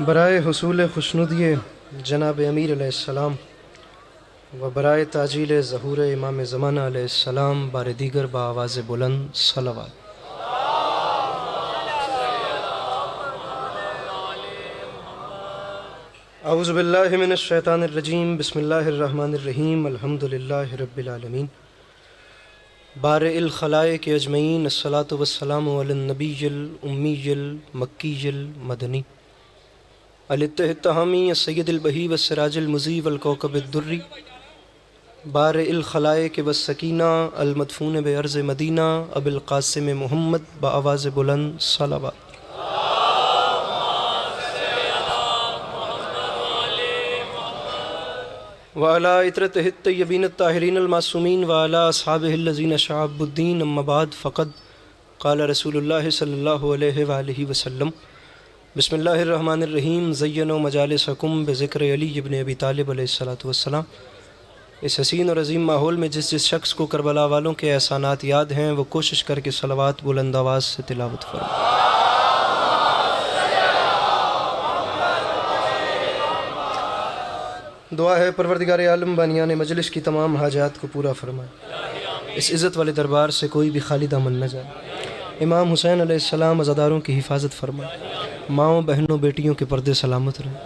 برائے حصول خوشنودی جناب امیر علیہ السلام و برائے تاجیل ظہور امام زمانہ علیہ السلام بار دیگر بآواز بلند صلوات۔ اعوذ باللہ من الشیطان الرجیم، بسم اللہ الرحمن الرحیم، الحمدللہ رب العالمین، بارئ الخلائق اجمعین، الصلاۃ والسلام علی النبی الامی المکی المدنی الاتحامی السید البہی والسراج المضی والکوکب الدری، بارئ الخلائق والسکینہ المدفون بعرض مدینہ ابی القاسم محمد بآواز بلند صلوات۔ وعلى عطرته الطيبين الطاهرين المعصومين وعلى أصحابه الذين شعبوا الدين، أما بعد، فقد قال رسول الله صلى الله عليه وآله وسلم: بسم الله الرحمن الرحیم، زینوا مجالسکم بذکر علی ابن ابی طالب علیہ الصلاۃ والسلام۔ اس حسین اور عظیم ماحول میں جس شخص کو کربلا والوں کے احسانات یاد ہیں وہ کوشش کر کے صلوات بلند آواز سے تلاوت فرمائے۔ دعا ہے پروردگار عالم بانیان مجلس کی تمام حاجات کو پورا فرمائے، اس عزت والے دربار سے کوئی بھی خالی دامن نہ جائے۔ امام حسین علیہ السلام عزاداروں کی حفاظت فرمائے، ماؤں بہنوں بیٹیوں کے پردے سلامت رہیں۔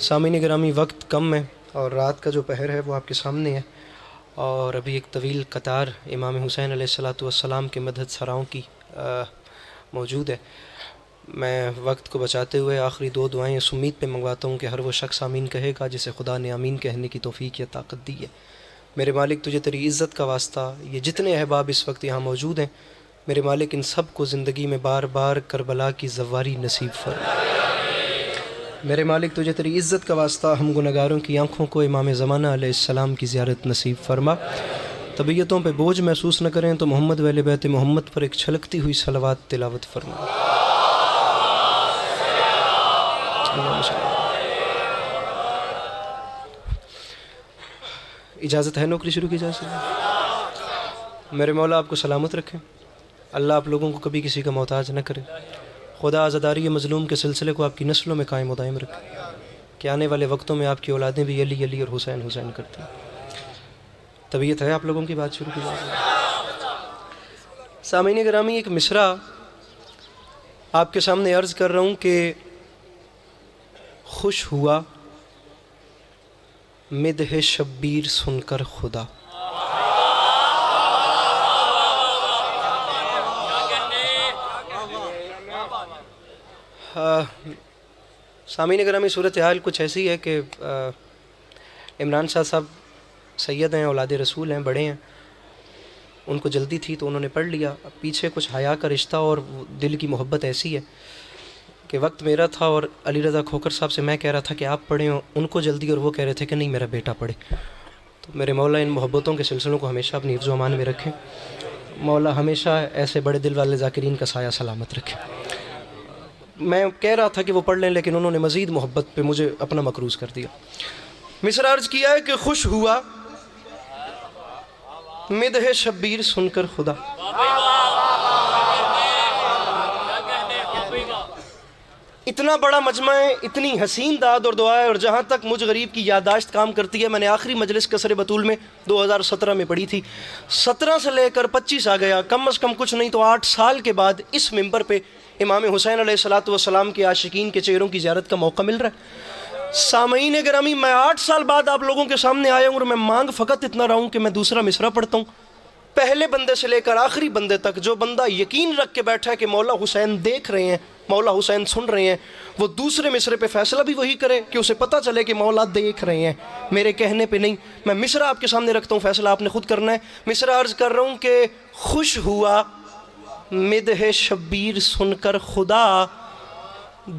سامعین گرامی، وقت کم ہے اور رات کا جو پہر ہے وہ آپ کے سامنے ہے، اور ابھی ایک طویل قطار امام حسین علیہ الصلاۃ والسلام کے مدحت سراؤں کی موجود ہے۔ میں وقت کو بچاتے ہوئے آخری دو دعائیں اس امید پہ منگواتا ہوں کہ ہر وہ شخص آمین کہے گا جسے خدا نے آمین کہنے کی توفیق یا طاقت دی ہے۔ میرے مالک، تجھے تیری عزت کا واسطہ یہ جتنے احباب اس وقت یہاں موجود ہیں، میرے مالک ان سب کو زندگی میں بار بار کربلا کی زواری نصیب فرما۔ میرے مالک، تجھے تیری عزت کا واسطہ ہم گنہگاروں کی آنکھوں کو امام زمانہ علیہ السلام کی زیارت نصیب فرما۔ طبیعتوں پہ بوجھ محسوس نہ کریں تو محمد و اہل بیت محمد پر ایک چھلکتی ہوئی صلوات تلاوت فرما۔ اجازت ہے نوکری شروع کی جا سکتی؟ میرے مولا آپ کو سلامت رکھیں، اللہ آپ لوگوں کو کبھی کسی کا محتاج نہ کرے، خدا عزاداری مظلوم کے سلسلے کو آپ کی نسلوں میں قائم و دائم رکھے کہ آنے والے وقتوں میں آپ کی اولادیں بھی علی علی اور حسین حسین کرتی ہیں۔ طبیعت ہے آپ لوگوں کی بات شروع کی جا سکتی؟ سامعین گرامی، ایک مصرع آپ کے سامنے عرض کر رہا ہوں کہ خوش ہوا مدح شبیر سن کر خدا۔ سامعین گرامی، صورتحال کچھ ایسی ہے کہ عمران شاہ صاحب سید ہیں، اولاد رسول ہیں، بڑے ہیں، ان کو جلدی تھی تو انہوں نے پڑھ لیا۔ پیچھے کچھ حیا کا رشتہ اور دل کی محبت ایسی ہے کہ وقت میرا تھا اور علی رضا کھوکر صاحب سے میں کہہ رہا تھا کہ آپ پڑھیں، ان کو جلدی اور وہ کہہ رہے تھے کہ نہیں میرا بیٹا پڑھے۔ تو میرے مولا ان محبتوں کے سلسلوں کو ہمیشہ اپنی حفظ و امان میں رکھیں، مولا ہمیشہ ایسے بڑے دل والے ذاکرین کا سایہ سلامت رکھیں۔ میں کہہ رہا تھا کہ وہ پڑھ لیں لیکن انہوں نے مزید محبت پہ مجھے اپنا مقروض کر دیا۔ مصرع عرض کیا ہے کہ خوش ہوا مدح شبیر سن کر خدا۔ اتنا بڑا مجمع ہے، اتنی حسین داد اور دعا ہے، اور جہاں تک مجھ غریب کی یادداشت کام کرتی ہے، میں نے آخری مجلس قصر بطول میں 2017 میں پڑھی تھی، 17 سے لے کر 25 آ گیا، کم از کم کچھ نہیں تو 8 سال کے بعد اس ممبر پہ امام حسین علیہ الصلاۃ والسلام کے عاشقین کے چہروں کی زیارت کا موقع مل رہا ہے۔ سامعین گرامی، میں 8 سال بعد آپ لوگوں کے سامنے آیا ہوں اور میں مانگ فقط اتنا رہا ہوں کہ میں دوسرا مصرع پڑھتا ہوں، پہلے بندے سے لے کر آخری بندے تک جو بندہ یقین رکھ کے بیٹھا ہے کہ مولا حسین دیکھ رہے ہیں، مولا حسین سن رہے ہیں، وہ دوسرے مصرع پہ فیصلہ بھی وہی کرے کہ اسے پتہ چلے کہ مولا دیکھ رہے ہیں، میرے کہنے پہ نہیں۔ میں مصرع آپ کے سامنے رکھتا ہوں، فیصلہ آپ نے خود کرنا ہے۔ مصرع عرض کر رہا ہوں کہ خوش ہوا مدح شبیر سن کر خدا،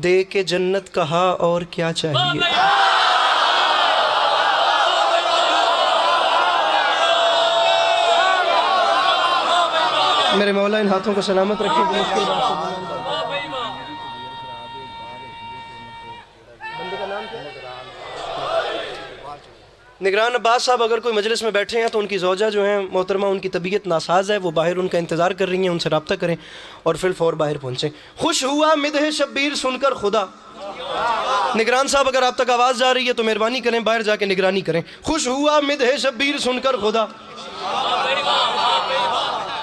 دے کے جنت کہا اور کیا چاہیے۔ میرے مولا ان ہاتھوں کو سلامت رکھے۔ نگران عباس صاحب اگر کوئی مجلس میں بیٹھے ہیں تو ان کی زوجہ جو ہیں محترمہ، ان کی طبیعت ناساز ہے، وہ باہر ان کا انتظار کر رہی ہیں، ان سے رابطہ کریں اور فی الفور باہر پہنچیں۔ خوش ہوا مدح شبیر سن کر خدا، نگران صاحب اگر آپ تک آواز جا رہی ہے تو مہربانی کریں باہر جا کے نگرانی کریں. خوش ہوا مدح شبیر سن کر خدا,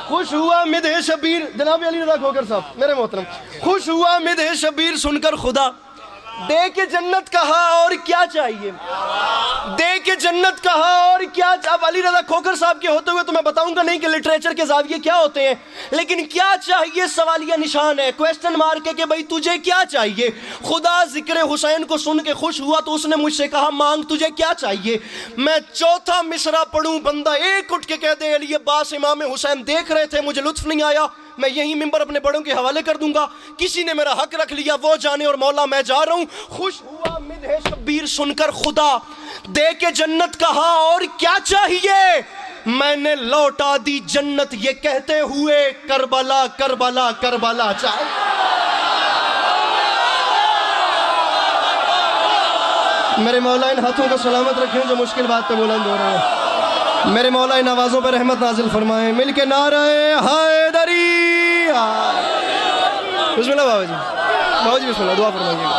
خوش ہوا مدح شبیر, جناب علی رضا کھوکر صاحب میرے محترم, خوش ہوا مدح شبیر سن کر خدا, دے کے جنت کہا اور کیا چاہیے, دے کے جنت کہا اور کیا. اب علی رضا کھوکر صاحب کے ہوتے ہوئے تو میں بتاؤں گا نہیں کہ لٹریچر کے زاویے کیا ہوتے ہیں, لیکن کیا چاہیے سوالیہ نشان ہے, کویسچن مارک ہے کہ بھئی تجھے کیا چاہیے. خدا ذکر حسین کو سن کے خوش ہوا تو اس نے مجھ سے کہا مانگ تجھے کیا چاہیے. میں چوتھا مصرع پڑھوں, بندہ ایک اٹھ کے کہہ دے علی عباس امام حسین دیکھ رہے تھے مجھے لطف نہیں آیا, میں یہی ممبر اپنے بڑوں کے حوالے کر دوں گا, کسی نے میرا حق رکھ لیا وہ جانے, اور مولا میں جا رہا ہوں. خوش ہوا مدح شبیر سن کر خدا, دے کے جنت کہا اور کیا چاہیے, میں نے لوٹا دی جنت یہ کہتے ہوئے کربلا کربلا کربلا چاہیے. میرے مولا ان ہاتھوں کو سلامت رکھیں جو مشکل بات پہ بلند ہو رہے ہیں. میرے مولا ان آوازوں پر رحمت نازل فرمائیں. مل کے نعرہ حیدری. بسم اللہ بابا جی, بابا جی بسم اللہ, دعا فرمائیے گا.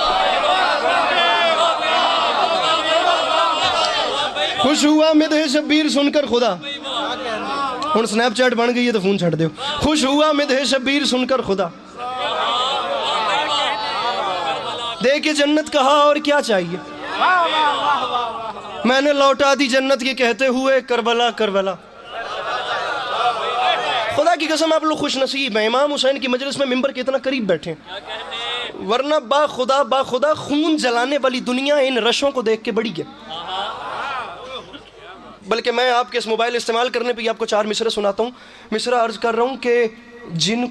خوش ہوا مدح شبیر سن کر خدا, ہن سنیپ چیٹ بن گئی ہے تو فون چھڑ دیو. خوش ہوا مدح شبیر سن کر خدا, دے کے جنت کہا اور کیا چاہیے, میں نے لوٹا دی جنت یہ کہتے ہوئے کربلا کربلا. خدا کی قسم آپ لوگ خوش نصیب ہیں, امام حسین کی مجلس میں ممبر کے اتنا قریب بیٹھے, ورنہ با خدا خون جلانے والی دنیا ان رشوں کو دیکھ کے بڑی ہے. بلکہ میں آپ کے اس موبائل استعمال کرنے پہ آپ کو 4 مصرع سناتا ہوں. مصرع عرض کر رہا ہوں کہ جن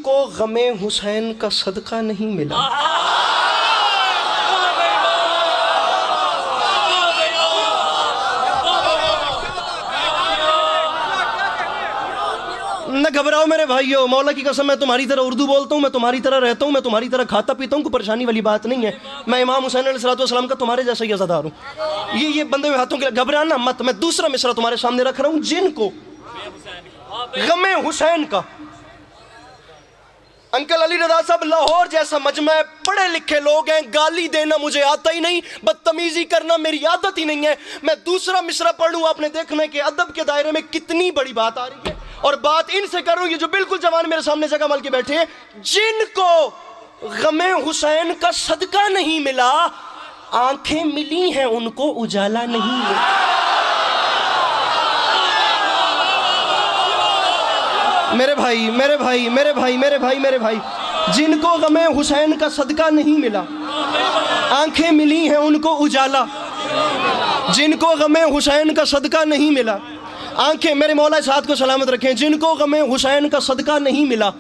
کو غم حسین کا صدقہ نہیں ملا, نہ گھبراؤ میرے بھائیو, مولا کی قسم میں تمہاری طرح اردو بولتا ہوں, میں تمہاری طرح رہتا ہوں, میں تمہاری طرح کھاتا پیتا ہوں, کوئی پریشانی والی بات نہیں ہے. میں امام حسین علیہ السلام کا تمہارے جیسا ہی عزادار ہوں. یہ بندے ہوئے ہاتھوں کے لیے گھبرانا مت. میں دوسرا مصرع تمہارے سامنے رکھ رہا ہوں, جن کو غم حسین کا. انکل علی رضا صاحب لاہور جیسا مجمع ہے, پڑھے لکھے لوگ ہیں, گالی دینا مجھے آتا ہی نہیں, بدتمیزی کرنا میری عادت ہی نہیں ہے. میں دوسرا مصرع پڑھوں, آپ نے دیکھنا ہے کہ ادب کے دائرے میں کتنی بڑی بات آ رہی ہے, اور بات ان سے کروں یہ جو بالکل جوان میرے سامنے جگہ مل کے بیٹھے ہیں. جن کو غم حسین کا صدقہ نہیں ملا, آنکھیں ملی ہیں ان کو اجالا نہیں ملا. میرے بھائی, جن کو غم حسین کا صدقہ نہیں ملا, آنکھیں ملی ہیں ان کو اجالا. جن کو غم حسین کا صدقہ نہیں ملا, آنکھیں, میرے مولا اس ہاتھ کو سلامت رکھیں, جن کو غم حسین کا صدقہ نہیں ملا,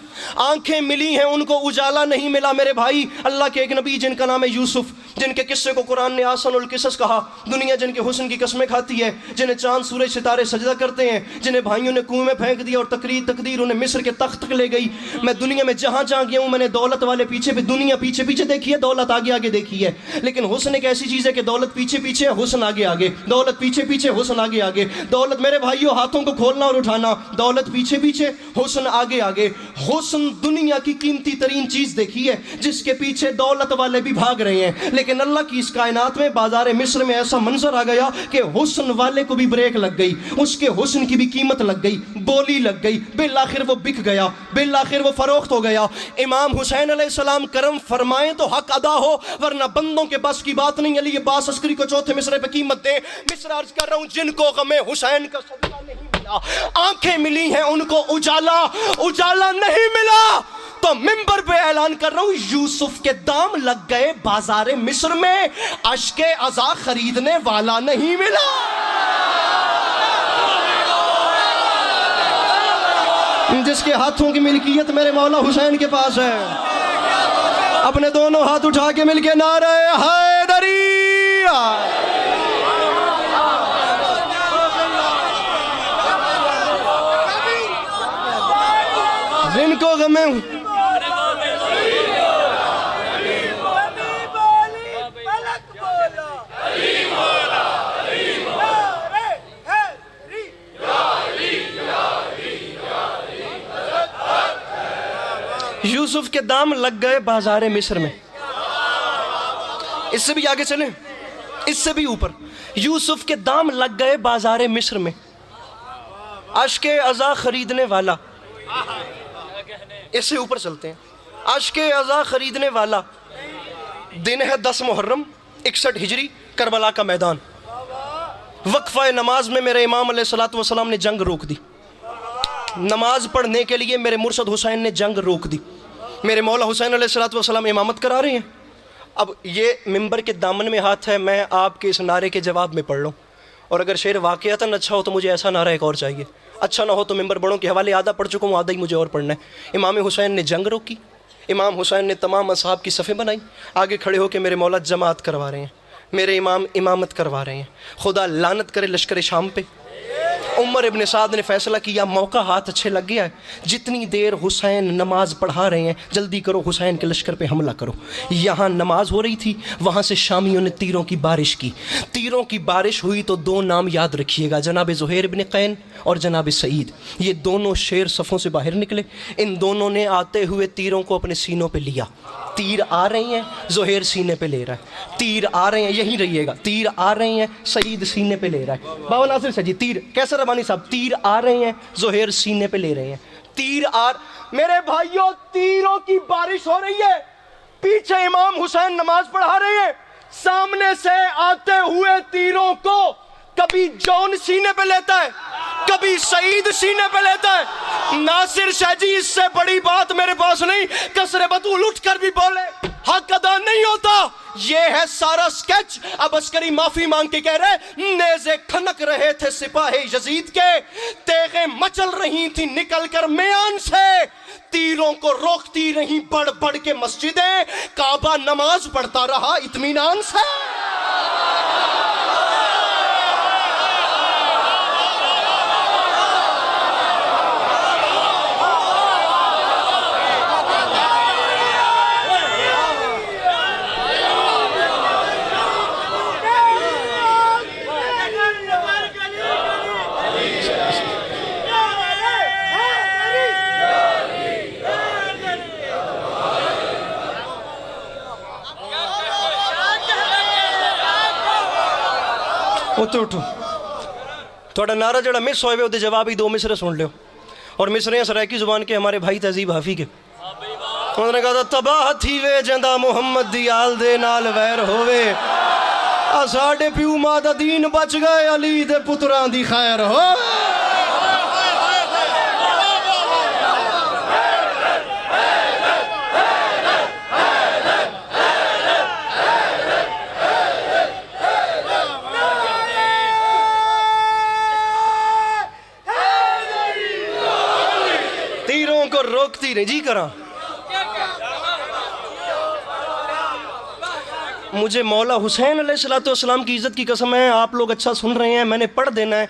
آنکھیں ملی ہیں ان کو اجالا نہیں ملا. میرے بھائی, اللہ کے ایک نبی جن کا نام ہے یوسف, جن کے قصے کو قرآن نے آسن القصص کہا, دنیا جن کے حسن کی قسمیں کھاتی ہے, جنہیں چاند سورج ستارے سجدہ کرتے ہیں, جنہیں بھائیوں نے کنویں میں پھینک دیا اور تقدیر انہیں مصر کے تخت تک لے گئی. میں دنیا میں جہاں گیا ہوں, میں نے دولت والے دنیا پیچھے پیچھے دیکھی ہے, دولت آگے آگے دیکھی ہے, لیکن حسن ایک ایسی چیز ہے کہ دولت پیچھے پیچھے, حسن آگے آگے, دولت پیچھے پیچھے, حسن آگے آگے. دولت, میرے بھائیوں ہاتھوں کو کھولنا اور اٹھانا, دولت پیچھے پیچھے, حسن آگے آگے. حسن دنیا کی قیمتی ترین چیز دیکھی ہے جس کے پیچھے دولت والے بھی بھاگ رہے ہیں, لیکن اللہ کی اس کائنات میں بازار مصر میں ایسا منظر آ گیا کہ حسن والے کو بھی بریک لگ گئی, اس کے حسن کی بھی قیمت لگ گئی, بولی لگ گئی, بالآخر وہ بک گیا, بالآخر وہ فروخت ہو گیا. امام حسین علیہ السلام کرم فرمائیں تو حق ادا ہو, ورنہ بندوں کے بس کی بات نہیں. علی عباس عسکری کو چوتھے مصرع پہ قیمت دیں. مصرع عرض کر رہا ہوں, جن کو غم حسین کا صدقہ نہیں ملا, آنکھیں ملی ہیں ان کو اجالا نہیں ملا. تو منبر پہ اعلان کر رہا ہوں, یوسف کے دام لگ گئے بازار مصر میں, اشک عزا خریدنے والا نہیں ملا. جس کے ہاتھوں کی ملکیت میرے مولا حسین کے پاس ہے, اپنے دونوں ہاتھ اٹھا کے مل کے نعرہ حیدری. جن کو غم یوسف کے دام لگ گئے بازار مصر میں. اس سے بھی آگے چلیں, اس سے بھی اوپر. یوسف کے دام لگ گئے بازار مصر میں, عشق عزا خریدنے والا. اس سے اوپر چلتے ہیں. عشق عزا خریدنے والا, دن ہے 10 محرم 61 ہجری, کربلا کا میدان. وقفہ نماز میں میرے امام علیہ السلام نے جنگ روک دی. نماز پڑھنے کے لیے میرے مرشد حسین نے جنگ روک دی. میرے مولا حسین علیہ السلام امامت کرا رہے ہیں. اب یہ ممبر کے دامن میں ہاتھ ہے, میں آپ کے اس نعرے کے جواب میں پڑھ لوں, اور اگر شعر واقعتاً اچھا ہو تو مجھے ایسا نعرہ ایک اور چاہیے, اچھا نہ ہو تو ممبر بڑوں کے حوالے آدھا پڑھ چکا ہوں, آدھا ہی مجھے اور پڑھنا ہے. امام حسین نے جنگ روکی, امام حسین نے تمام اصحاب کی صفیں بنائی, آگے کھڑے ہو کے میرے مولا جماعت کروا رہے ہیں, میرے امام امامت کروا رہے ہیں. خدا لعنت کرے لشکر شام پہ. عمر ابن سعد نے فیصلہ کیا, موقع ہاتھ اچھے لگ گیا ہے, جتنی دیر حسین نماز پڑھا رہے ہیں جلدی کرو, حسین کے لشکر پہ حملہ کرو. یہاں نماز ہو رہی تھی, وہاں سے شامیوں نے تیروں کی بارش کی. تیروں کی بارش ہوئی تو 2 نام یاد رکھیے گا, جناب زہیر ابن قین اور جناب سعید. یہ دونوں شیر صفوں سے باہر نکلے, ان دونوں نے آتے ہوئے تیروں کو اپنے سینوں پہ لیا. تیر آ رہی ہیں, زہیر سینے پہ لے رہا ہے. تیر آ رہے ہیں, یہیں رہیے گا, تیر آ رہے ہیں, سعید سینے پہ لے رہا ہے. بابا ناصر شاہ جی, تیر کیسے ربانی صاحب, تیر آ رہے ہیں, زہیر سینے پہ لے رہے ہیں. تیر میرے بھائیوں, تیروں کی بارش ہو رہی ہے, پیچھے امام حسین نماز پڑھا رہے ہیں, سامنے سے آتے ہوئے تیروں کو کبھی جون سینے پہ لیتا ہے, کبھی سعید سینے پہ لیتا ہے. ناصر شاہ جی, اس سے بڑی بات میرے پاس نہیں, کسر بطول اٹھ کر بھی بولے حق ادا نہیں ہوتا. یہ ہے سارا سکیچ. اب عسکری معافی مانگ کے کہہ رہے, نیزے کھنک رہے تھے سپاہی یزید کے, تیغیں مچل رہی تھی نکل کر میان سے, تیروں کو روکتی رہیں بڑھ بڑھ کے مسجدیں, کعبہ نماز پڑھتا رہا اطمینان سے. اٹھو اٹھو, تھوڑا نعرہ جڑا مس ہوئے وہ جواب ہی 2 مصرے سن لو, اور مصرے سرائکی زبان کے ہمارے بھائی تہذیب حافی کے. انہوں نے کہا تھا, تباہ تھی وے جندہ محمد دی آل دے نال ویر ہوئے, ساڑے پیو ماں دا دین بچ گئے, علی دے پتران دی خیر ہو. روکتی رہی جی کراں. مجھے مولا حسین علیہ السلام کی عزت کی قسم ہے, آپ لوگ اچھا سن رہے ہیں, میں نے پڑھ دینا ہے,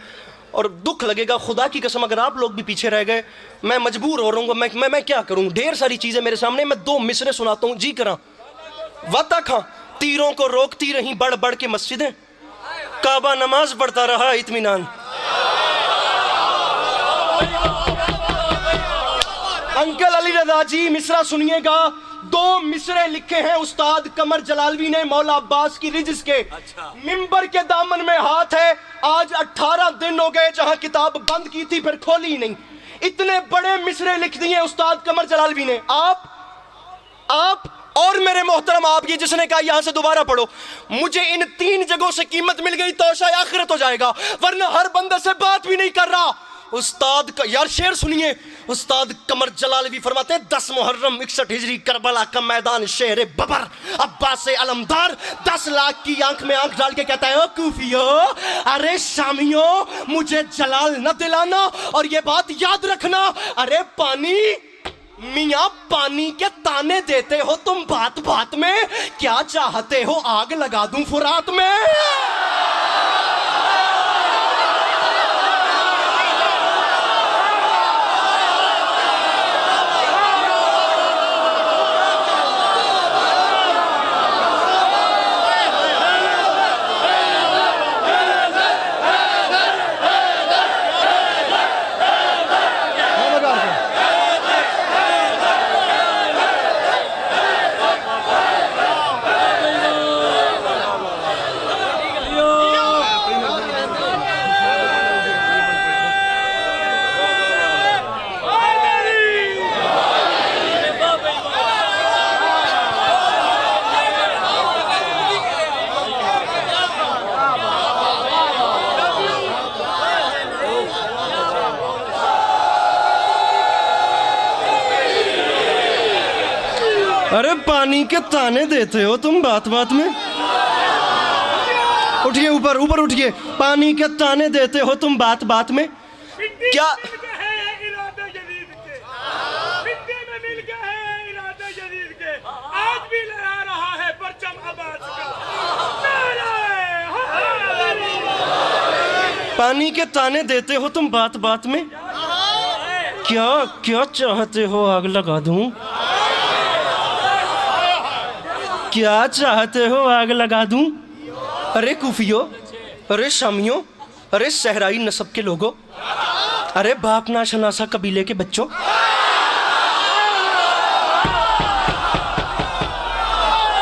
اور دکھ لگے گا خدا کی قسم اگر آپ لوگ بھی پیچھے رہ گئے, میں مجبور ہو رہا ہوں, میں کیا کروں, ڈھیر ساری چیزیں میرے سامنے, میں 2 مصرے سناتا ہوں جی کراں. وعدہ کھاں, تیروں کو روکتی رہیں بڑھ بڑھ کے مسجدیں, کعبہ نماز پڑھتا رہا اطمینان. انکل علی رضا جی, مصرع سنیے گا. 2 مصرے لکھے ہیں استاد قمر جلالوی نے مولا عباس کی رجز کے. ممبر کے دامن میں ہاتھ ہے, آج 18 دن ہو گئے جہاں کتاب بند کی تھی پھر کھولی نہیں. اتنے بڑے مصرے لکھ دیے استاد قمر جلالوی نے. آپ اور میرے محترم آپ, یہ جس نے کہا یہاں سے دوبارہ پڑھو, مجھے ان 3 جگہوں سے قیمت مل گئی تو شاید آخرت ہو جائے گا, ورنہ ہر بندے سے بات بھی نہیں کر رہا. استاد کا یار شعر سنیے, استاد قمر جلالوی فرماتے ہیں 10 محرم 61 ہجری کربلا کا میدان, شہر ببر عباس علمدار 10 لاکھ کی آنکھ میں آنکھ ڈال کے کہتا ہے, او کوفیو, ارے شامیوں, مجھے جلال نہ دلانا, اور یہ بات یاد رکھنا, ارے پانی میاں پانی کے تانے دیتے ہو تم بات بات میں, کیا چاہتے ہو آگ لگا دوں فرات میں. ارے پانی کے تانے دیتے ہو تم بات بات میں. اٹھیے اوپر اوپر اٹھیے. پانی کے تانے دیتے ہو تم بات بات میں. کیا پانی کے تانے دیتے ہو تم بات بات میں. کیا کیا چاہتے ہو آگ لگا دوں. کیا چاہتے ہو آگ لگا دوں. ارے کوفیوں، ارے شامیوں، ارے صحرائی نسب کے لوگوں، ارے باپ ناشناسا قبیلے کے بچوں.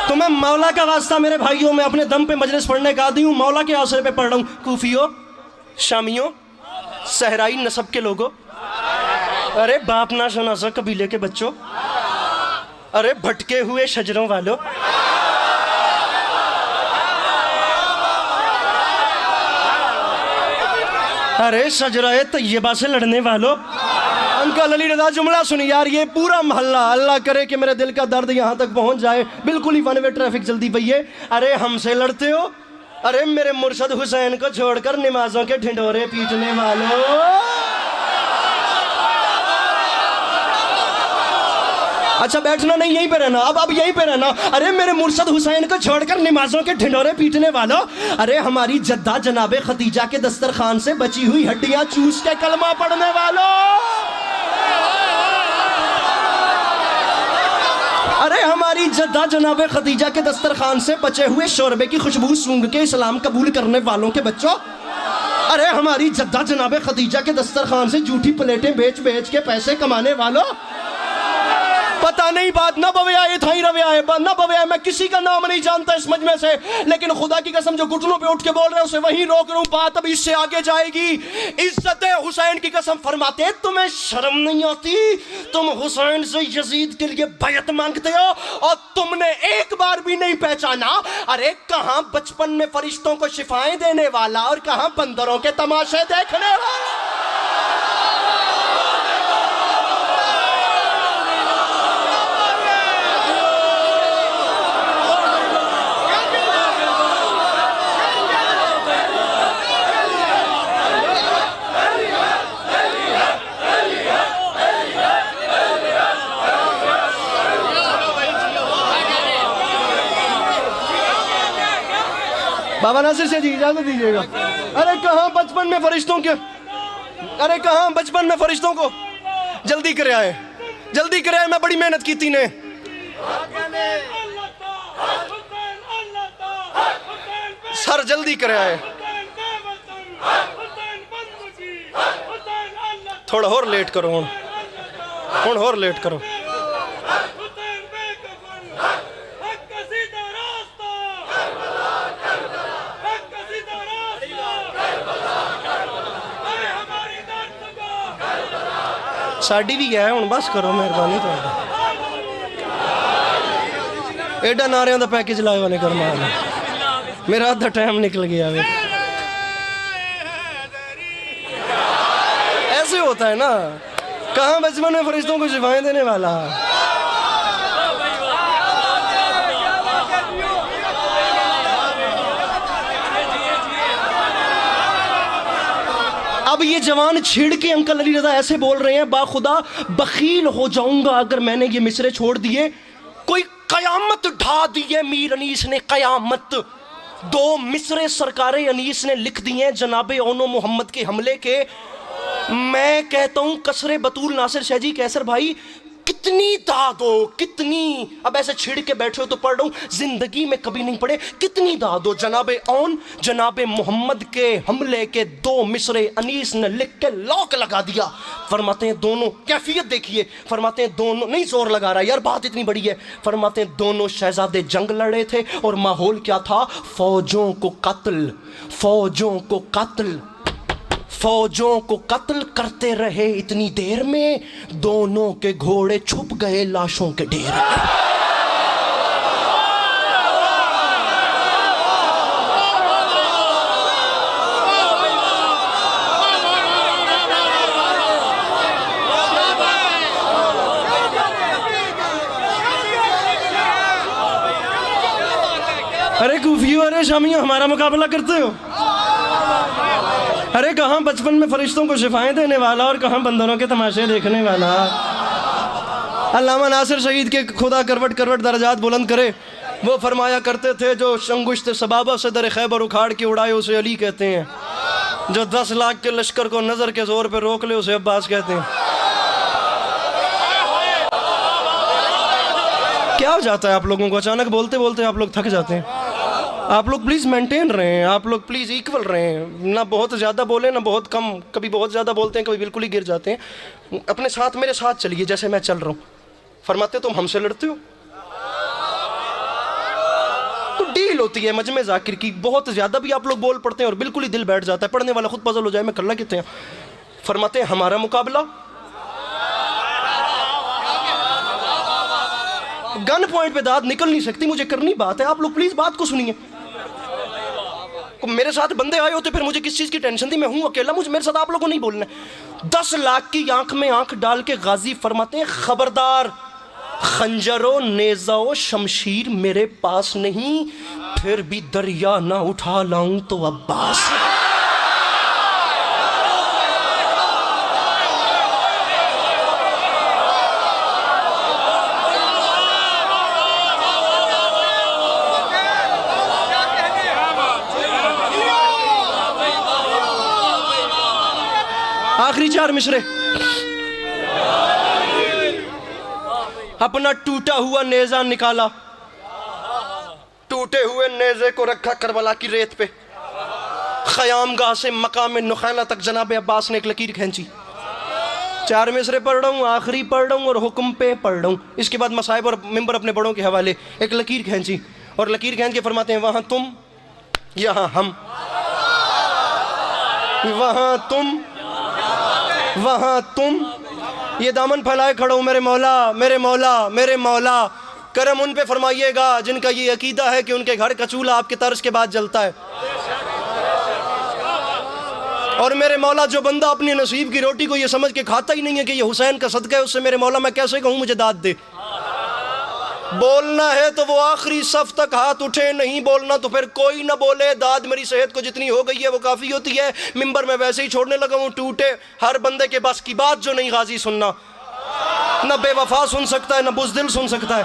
تمہیں مولا کا واسطہ میرے بھائیوں، میں اپنے دم پہ مجلس پڑھنے کا عادی ہوں، مولا کے آسرے پہ پڑھ رہا ہوں. کوفیوں، شامیوں، صحرائی نسب کے لوگوں، ارے باپ ناشناسا قبیلے کے بچوں، ارے بھٹکے ہوئے شجروں والوں، ارے شجرہ طیبہ سے لڑنے والوں. انکل علی رضا جملہ سنی یار، یہ پورا محلہ، اللہ کرے کہ میرے دل کا درد یہاں تک پہنچ جائے. بالکل ہی ون وے ٹریفک جلدی پئیے. ارے ہم سے لڑتے ہو. ارے میرے مرشد حسین کو چھوڑ کر نمازوں کے ڈھنڈورے پیٹنے والوں. اچھا بیٹھنا نہیں، یہیں پہ رہنا، اب یہیں پہ رہنا. ارے میرے مرشد حسین کو چھوڑ کر نمازوں کے ڈھنڈورے پیٹنے والوں. ارے ہماری جدہ جناب خدیجہ کے دسترخوان سے بچی ہوئی ہڈیاں چوس کے کلمہ پڑھنے والوں. ارے ہماری جدہ جناب خدیجہ کے دسترخوان سے بچے ہوئے شوربے کی خوشبو سونگھ کے اسلام قبول کرنے والوں کے بچوں. ارے ہماری جدہ جناب خدیجہ کے دسترخوان سے جھوٹی پلیٹیں بیچ بیچ کے پیسے کمانے والوں. پتہ نہیں بات نہ بویا یہ تھا ہی رویا ہے، نہ بویا. میں کسی کا نام نہیں جانتا اس مجمع سے، لیکن خدا کی قسم جو گھٹنوں پہ اٹھ کے بول رہے ہیں اسے وہیں روک رہا ہوں. بات اب اس سے آگے جائے گی. عزت حسین کی قسم فرماتے ہیں تمہیں شرم نہیں آتی؟ تم حسین سے یزید کے لیے بیعت مانگتے ہو اور تم نے ایک بار بھی نہیں پہچانا. ارے کہاں بچپن میں فرشتوں کو شفائیں دینے والا اور کہاں بندروں کے تماشے دیکھنے والا. بابا ناصر سے جی اجازت دیجیے گا. ارے کہاں بچپن میں فرشتوں کے، ارے کہاں بچپن میں فرشتوں کو. جلدی کرے آئے، جلدی کرے آئے، میں بڑی محنت کی تھی نے. سر جلدی کرے آئے. تھوڑا اور لیٹ کرو، ہن اور لیٹ کرو. ساڑی بھی گیا ہے ہوں، بس کرو مہربانی. ایڈا نعریاں دا پیکج لائے وانے کرنا ہے. میرا آدھا ٹائم نکل گیا. ایسے ہوتا ہے نا. کہاں بچپن میں فرشتوں کو شفائیں دینے والا. اب یہ جوان چھڑ کے انکل علی رضا ایسے بول رہے ہیں، با خدا بخیل ہو جاؤں گا اگر میں نے یہ مصرے چھوڑ دیے. کوئی قیامت ڈھا دی ہے میر انیس نے، قیامت. 2 مصرے سرکار انیس نے لکھ دیے ہیں جناب اونو محمد کے حملے کے. میں کہتا ہوں قصر بطول ناصر شاہ جی، کیسر بھائی کتنی داد ہو، کتنی. اب ایسے چھڑ کے بیٹھے ہو تو پڑھ رہا ہوں، زندگی میں کبھی نہیں پڑھے. کتنی داد ہو. جناب اون جناب محمد کے حملے کے 2 مصرے انیس نے لکھ کے لاک لگا دیا. فرماتے ہیں دونوں، کیفیت دیکھیے، فرماتے ہیں دونوں، نہیں زور لگا رہا یار بات اتنی بڑی ہے. فرماتے ہیں دونوں شہزادے جنگ لڑے تھے اور ماحول کیا تھا؟ فوجوں کو قتل، فوجوں کو قتل، فوجوں کو قتل کرتے رہے. اتنی دیر میں دونوں کے گھوڑے چھپ گئے لاشوں کے ڈھیر میں. ارے کوفیو، ارے شامیوں، ہمارا مقابلہ کرتے ہو؟ ارے کہاں بچپن میں فرشتوں کو شفائیں دینے والا اور کہاں بندروں کے تماشے دیکھنے والا۔ علامہ ناصر شہید کے خدا کروٹ کروٹ درجات بلند کرے، وہ فرمایا کرتے تھے جو انگشت سبابہ سے در خیبر اکھاڑ کے اڑائے اسے علی کہتے ہیں، جو 10 لاکھ کے لشکر کو نظر کے زور پہ روک لے اسے عباس کہتے ہیں۔ کیا ہو جاتا ہے آپ لوگوں کو؟ اچانک بولتے بولتے آپ لوگ تھک جاتے ہیں۔ آپ لوگ پلیز مینٹین رہیں، آپ لوگ پلیز ایکول رہیں، نہ بہت زیادہ بولیں نہ بہت کم، کبھی بہت زیادہ بولتے ہیں کبھی بالکل ہی گر جاتے ہیں۔ اپنے ساتھ میرے ساتھ چلیے جیسے میں چل رہا ہوں۔ فرماتے تم ہم سے لڑتے ہو؟ تو ڈیل ہوتی ہے مجمع ذاکر کی، بہت زیادہ بھی آپ لوگ بول پڑتے ہیں اور بالکل ہی دل بیٹھ جاتا ہے، پڑھنے والا خود پزل ہو جائے میں کر کہتے ہیں۔ فرماتے ہیں ہمارا مقابلہ گن پوائنٹ پہ داد نکل نہیں سکتی، مجھے کرنی بات ہے، آپ لوگ پلیز بات کو سنیے۔ میرے ساتھ بندے آئے ہوتے پھر مجھے کس چیز کی ٹینشن تھی؟ میں ہوں اکیلا، میرے ساتھ آپ لوگوں نہیں بولنا ہے۔ 10 لاکھ کی آنکھ میں آنکھ ڈال کے غازی فرماتے ہیں خبردار، خنجر و نیزہ و شمشیر میرے پاس نہیں، پھر بھی دریا نہ اٹھا لاؤں تو عباس۔ آخری 4 مصرے۔ اپنا ٹوٹا ہوا نیزہ نکالا، ٹوٹے ہوئے نیزے کو رکھا کربلا کی ریت پہ، خیام گاہ سے مقام نخیلہ تک جناب عباس نے ایک لکیر کھینچی۔ 4 مصرے پڑھ رہا ہوں، آخری پڑھ رہا ہوں اور حکم پہ پڑھ رہا ہوں، اس کے بعد مصائب اور ممبر اپنے بڑوں کے حوالے۔ ایک لکیر کھینچی اور لکیر کھینچ کے فرماتے ہیں وہاں تم یہاں ہم، وہاں تم وہاں تم، یہ دامن پھیلائے کھڑا ہوں میرے مولا میرے مولا میرے مولا، کرم ان پہ فرمائیے گا جن کا یہ عقیدہ ہے کہ ان کے گھر کا چولہا آپ کے طرز کے بعد جلتا ہے۔ اور میرے مولا جو بندہ اپنی نصیب کی روٹی کو یہ سمجھ کے کھاتا ہی نہیں ہے کہ یہ حسین کا صدقہ ہے، اس سے میرے مولا میں کیسے کہوں مجھے داد دے۔ بولنا ہے تو وہ آخری صف تک ہاتھ اٹھے، نہیں بولنا تو پھر کوئی نہ بولے، داد میری صحت کو جتنی ہو گئی ہے وہ کافی ہوتی ہے، ممبر میں ویسے ہی چھوڑنے لگا ہوں ٹوٹے، ہر بندے کے بس کی بات جو نہیں غازی سننا، نہ بے وفا سن سکتا ہے نہ بزدل سن سکتا ہے۔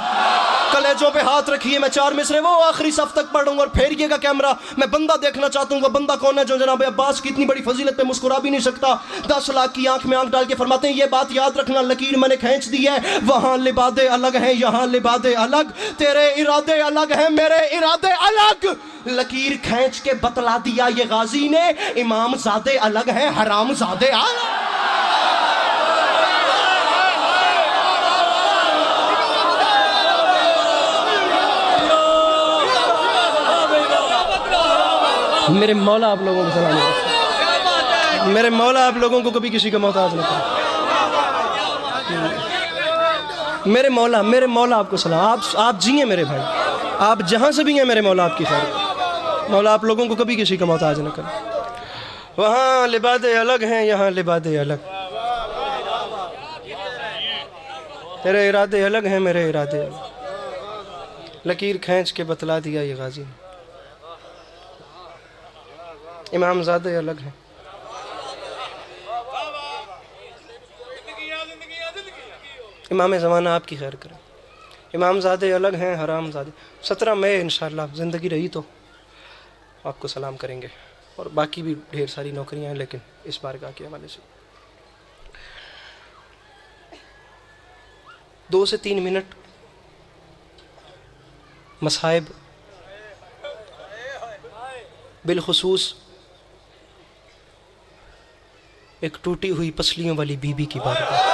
کلیجوں پہ ہاتھ رکھیے، میں 4 مصرے وہ آخری صف تک پڑھوں گا اور پھیریے گا کیمرہ، میں بندہ دیکھنا چاہتا ہوں وہ بندہ کون ہے جو جناب عباس کی اتنی بڑی فضیلت پہ مسکرا بھی نہیں سکتا۔ 10 لاکھ کی آنکھ میں آنکھ ڈال کے فرماتے ہیں یہ بات یاد رکھنا، لکیر میں نے کھینچ دی ہے، وہاں لبادے الگ ہیں یہاں لبادے الگ، تیرے ارادے الگ ہیں میرے ارادے الگ۔ لکیر کھینچ کے بتلا دیا یہ غازی نے، امام زادے الگ ہیں حرام زادے الگ۔ میرے مولا آپ لوگوں کو سلام علیکم، میرے مولا آپ لوگوں کو کبھی کسی کا محتاج نہ کرے۔ میرے مولا آپ کو سلام، آپ جیئیں میرے بھائی، آپ جہاں سے بھی ہیں میرے مولا آپ کی خیر، مولا آپ لوگوں کو کبھی کسی کا محتاج نہ کرے۔ وہاں لبادے الگ ہیں یہاں لبادے الگ، تیرے ارادے الگ ہیں میرے ارادے الگ۔ لکیر کھینچ کے بتلا دیا یہ غازی، امام زادے الگ ہیں۔ امام زمانہ آپ کی خیر کرے، امام زادے الگ ہیں حرام زادے۔ 17 مئی انشاءاللہ زندگی رہی تو آپ کو سلام کریں گے، اور باقی بھی ڈھیر ساری نوکریاں ہیں لیکن اس بارگاہ کے حوالے سے 2 سے 3 منٹ مصائب، بالخصوص ایک ٹوٹی ہوئی پسلیوں والی بی بی کی بارگاہ۔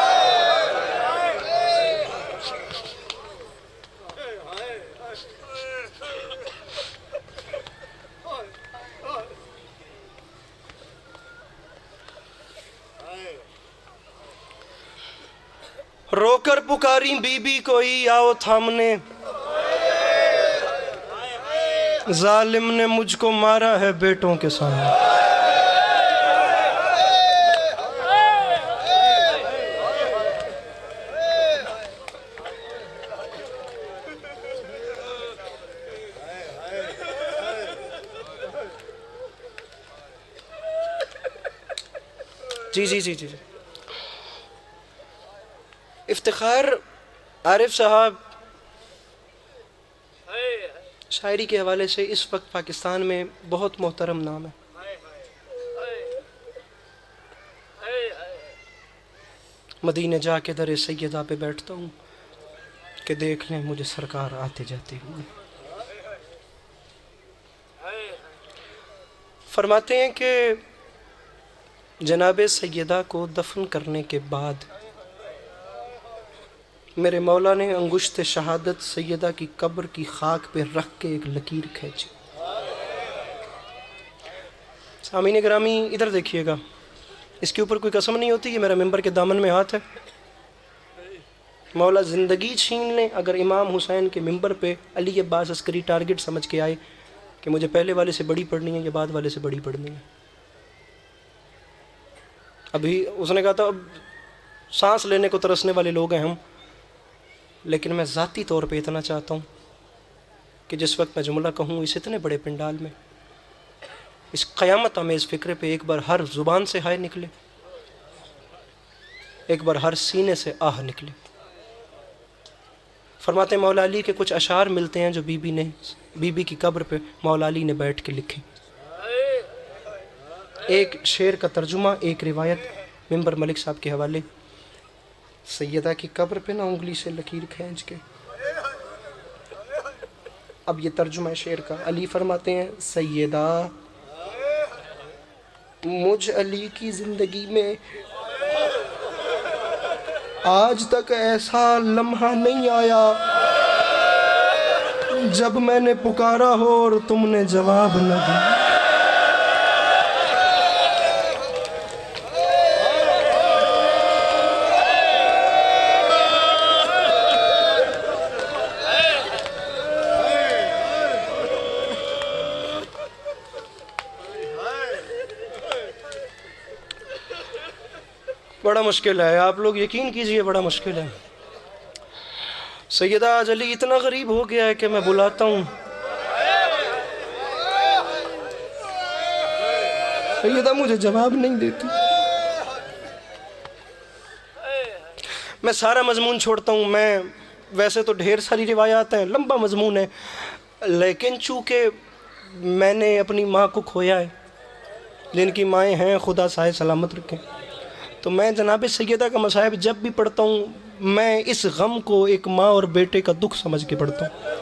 رو کر پکاری بی بی کوئی آؤ تھامنے، ظالم نے مجھ کو مارا ہے بیٹوں کے سامنے۔ جی افتخار عارف صاحب شاعری کے حوالے سے اس وقت پاکستان میں بہت محترم نام ہے. مدینے جا کے در سیدہ پہ بیٹھتا ہوں کہ دیکھ لیں مجھے سرکار آتے جاتے ہوئے. فرماتے ہیں کہ جناب سیدہ کو دفن کرنے کے بعد میرے مولا نے انگشت شہادت سیدہ کی قبر کی خاک پہ رکھ کے ایک لکیر کھینچی. سامعین گرامی ادھر دیکھیے گا، اس کے اوپر کوئی قسم نہیں ہوتی، یہ میرا ممبر کے دامن میں ہاتھ ہے. مولا زندگی چھین لیں اگر امام حسین کے ممبر پہ علی عباس عسکری ٹارگٹ سمجھ کے آئے کہ مجھے پہلے والے سے بڑی پڑھنی ہے یا بعد والے سے بڑی پڑھنی ہے. ابھی اس نے کہا تھا اب سانس لینے کو ترسنے والے لوگ ہیں ہم، لیکن میں ذاتی طور پہ اتنا چاہتا ہوں کہ جس وقت میں جملہ کہوں اس اتنے بڑے پنڈال میں اس قیامت آمیز فکرے پہ ایک بار ہر زبان سے ہائے نکلے، ایک بار ہر سینے سے آہ نکلے. فرماتے ہیں مولا علی کے کچھ اشعار ملتے ہیں جو بی بی کی قبر پہ مولا علی نے بیٹھ کے لکھے. ایک شعر کا ترجمہ، ایک روایت ممبر ملک صاحب کے حوالے. سیدہ کی قبر پہ نہ انگلی سے لکیر کھینچ کے. اب یہ ترجمہ شعر کا. علی فرماتے ہیں سیدہ مجھ علی کی زندگی میں آج تک ایسا لمحہ نہیں آیا جب میں نے پکارا ہو اور تم نے جواب نہ دیا. بڑا مشکل ہے، آپ لوگ یقین کیجئے بڑا مشکل ہے. سیدہ آج علی اتنا غریب ہو گیا ہے کہ میں بلاتا ہوں سیدہ مجھے جواب نہیں دیتی. میں سارا مضمون چھوڑتا ہوں، میں ویسے تو ڈھیر ساری روایات ہیں، لمبا مضمون ہے، لیکن چونکہ میں نے اپنی ماں کو کھویا ہے، جن کی مائیں ہیں خدا سائے سلامت رکھیں، تو میں جناب سیدہ کا مصائب جب بھی پڑھتا ہوں میں اس غم کو ایک ماں اور بیٹے کا دکھ سمجھ کے پڑھتا ہوں،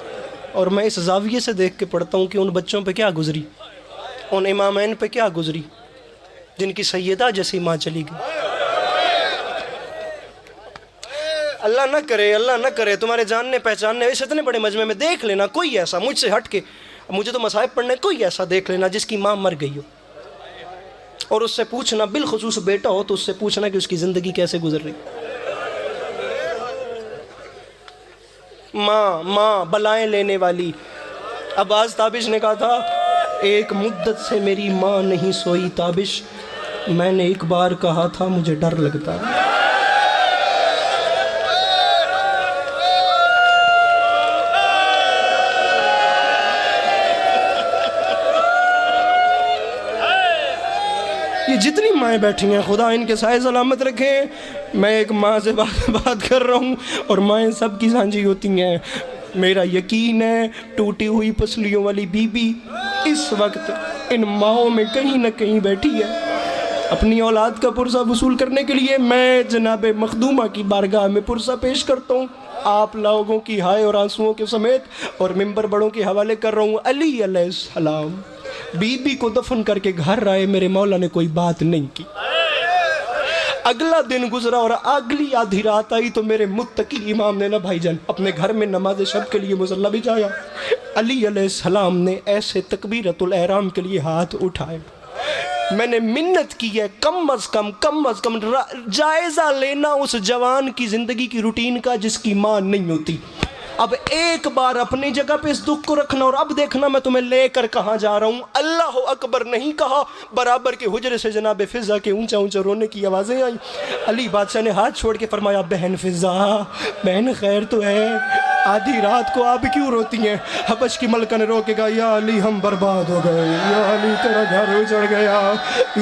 اور میں اس زاویے سے دیکھ کے پڑھتا ہوں کہ ان بچوں پہ کیا گزری، ان امامین پہ کیا گزری جن کی سیدہ جیسی ماں چلی گئی. اللہ نہ کرے تمہارے جاننے پہچاننے اس اتنے بڑے مجمع میں دیکھ لینا کوئی ایسا مجھ سے ہٹ کے، مجھے تو مصائب پڑھنے کوئی ایسا دیکھ لینا جس کی ماں مر گئی ہو، اور اس سے پوچھنا، بالخصوص بیٹا ہو تو اس سے پوچھنا کہ اس کی زندگی کیسے گزر رہی. ماں بلائیں لینے والی. عباس تابش نے کہا تھا ایک مدت سے میری ماں نہیں سوئی تابش، میں نے ایک بار کہا تھا مجھے ڈر لگتا. یہ جتنی مائیں بیٹھی ہیں خدا ان کے سائے سلامت رکھیں. میں ایک ماں سے بات کر رہا ہوں اور مائیں سب کی سانجھی ہوتی ہیں. میرا یقین ہے ٹوٹی ہوئی پسلیوں والی بی بی اس وقت ان ماؤں میں کہیں نہ کہیں بیٹھی ہے اپنی اولاد کا پرسہ وصول کرنے کے لیے. میں جناب مخدومہ کی بارگاہ میں پرسہ پیش کرتا ہوں آپ لوگوں کی ہائے اور آنسوؤں کے سمیت، اور ممبر بڑوں کے حوالے کر رہا ہوں. علی علیہ السلام بی بی کو دفن کر کے گھر آئے، میرے مولا نے کوئی بات نہیں کی. اگلا دن گزرا اور اگلی آدھی رات آئی تو میرے متقی امام نے نا بھائی جان اپنے گھر میں نماز شب کے لیے مصلی بچھایا. علی علیہ السلام نے ایسے تکبیرۃ الاحرام کے لیے ہاتھ اٹھائے. میں نے منت کی ہے کم از کم جائزہ لینا اس جوان کی زندگی کی روٹین کا جس کی ماں نہیں ہوتی. اب ایک بار اپنی جگہ پہ اس دکھ کو رکھنا، اور اب دیکھنا میں تمہیں لے کر کہاں جا رہا ہوں. اللہ اکبر نہیں کہا، برابر کے حجرے سے جناب فضا کے اونچا اونچا رونے کی آوازیں آئیں. علی بادشاہ نے ہاتھ چھوڑ کے فرمایا بہن فضا، بہن خیر تو ہے؟ آدھی رات کو آپ کیوں روتی ہیں؟ حبش کی ملکہ نے رو کے کہا یا علی ہم برباد ہو گئے، یا علی تیرا گھر اجڑ گیا،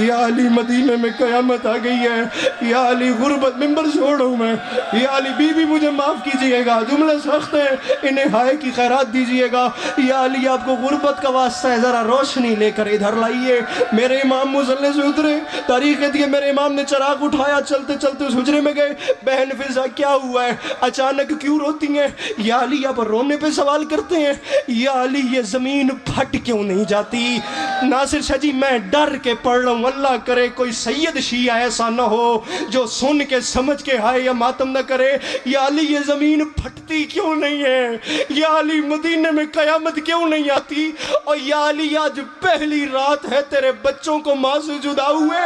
یا علی مدینے میں قیامت آ گئی ہے، یا علی غربت ممبر چھوڑوں میں، یا علی بی بی مجھے معاف کیجئے گا، جملے سخت ہیں، انہیں ہائے کی خیرات دیجئے گا، یا علی آپ کو غربت کا واسطہ ہے، ذرا روشنی لے کر ادھر لائیے۔ میرے امام مصلی سے اترے، تاریخ کہتی ہے میرے امام نے چراغ اٹھایا، چلتے چلتے اس حجرے میں گئے، بہن فضا کیا ہوا ہے، اچانک کیوں روتی ہیں؟ یا علی آپ رونے پہ سوال کرتے ہیں، یا علی یہ زمین پھٹ کیوں نہیں جاتی؟ ناصر شاہ جی میں ڈر کے پڑھ رہا ہوں، اللہ کرے کوئی سید شیعہ ایسا نہ ہو جو سن کے سمجھ کے ہائے یا ماتم نہ کرے۔ یا علی یہ زمین پھٹتی کیوں نہیں ہے؟ یا علی مدینے میں قیامت کیوں نہیں آتی؟ اور یا علی آج پہلی رات ہے تیرے بچوں کو ماں سے جدا ہوئے،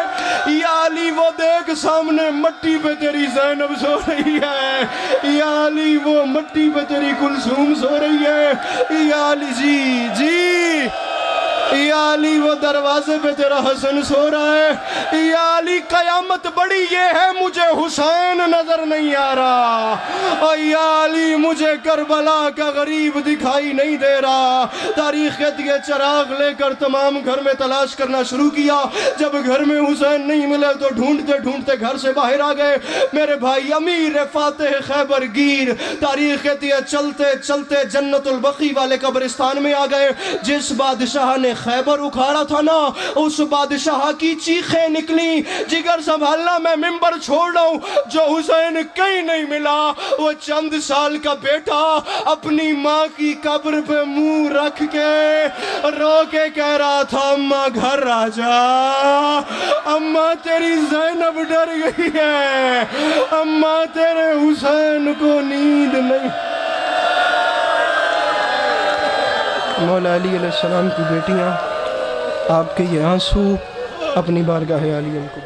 یا علی وہ دیکھ سامنے مٹی پہ تیری زینب سو رہی ہے، یا علی وہ مٹی پہ تیری کلثوم سو رہی ہے، یا علی جی یا علی وہ دروازے پہ تیرا حسن سو رہا ہے، یا علی قیامت بڑی یہ ہے مجھے حسین نظر نہیں آ رہا، اور یا علی مجھے کربلا کا غریب دکھائی نہیں دے رہا۔ تاریخ کہتی ہے چراغ لے کر تمام گھر میں تلاش کرنا شروع کیا، جب گھر میں حسین نہیں ملے تو ڈھونڈتے ڈھونڈتے گھر سے باہر آ گئے میرے بھائی امیر فاتح خیبر گیر۔ تاریخ کہتی ہے چلتے چلتے جنت البقیع والے قبرستان میں آ گئے، جس بادشاہ نے خیبر اکھاڑا تھا نا اس بادشاہ کی چیخیں نکلی، جگر سنبھالنا میں ممبر چھوڑ رہا ہوں، جو حسین کہیں نہیں ملا، وہ چند سال کا بیٹا اپنی ماں کی قبر پہ منہ رکھ کے رو کے کہہ رہا تھا اماں گھر آ جا، اماں تیری زینب ڈر گئی ہے، اماں تیرے حسین کو نیند نہیں۔ مولا علی علیہ السلام کی بیٹیاں آپ کے یہ آنسو اپنی بارگاہ عالیہ کو